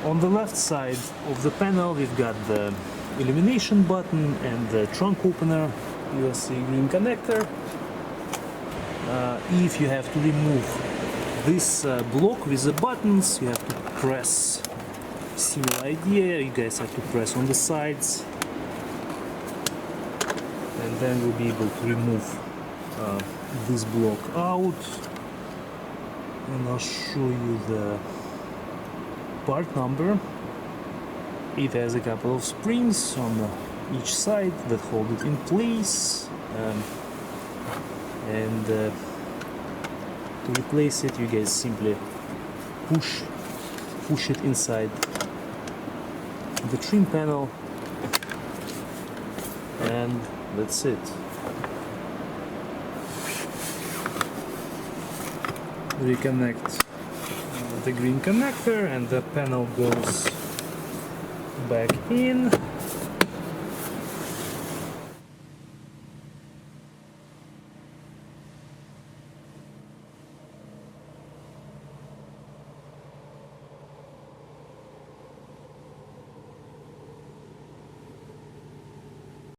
On the left side of the panel we've got the illumination button and the trunk opener, USB green connector. If you have to remove this block with the buttons, you have to press. Similar idea, you guys have to press on the sides, and then we'll be able to remove this block out. And I'll show you the part number. It has a couple of springs on each side that hold it in place, and to replace it you guys simply push it inside the trim panel, and that's it. Reconnect the green connector and the panel goes back in.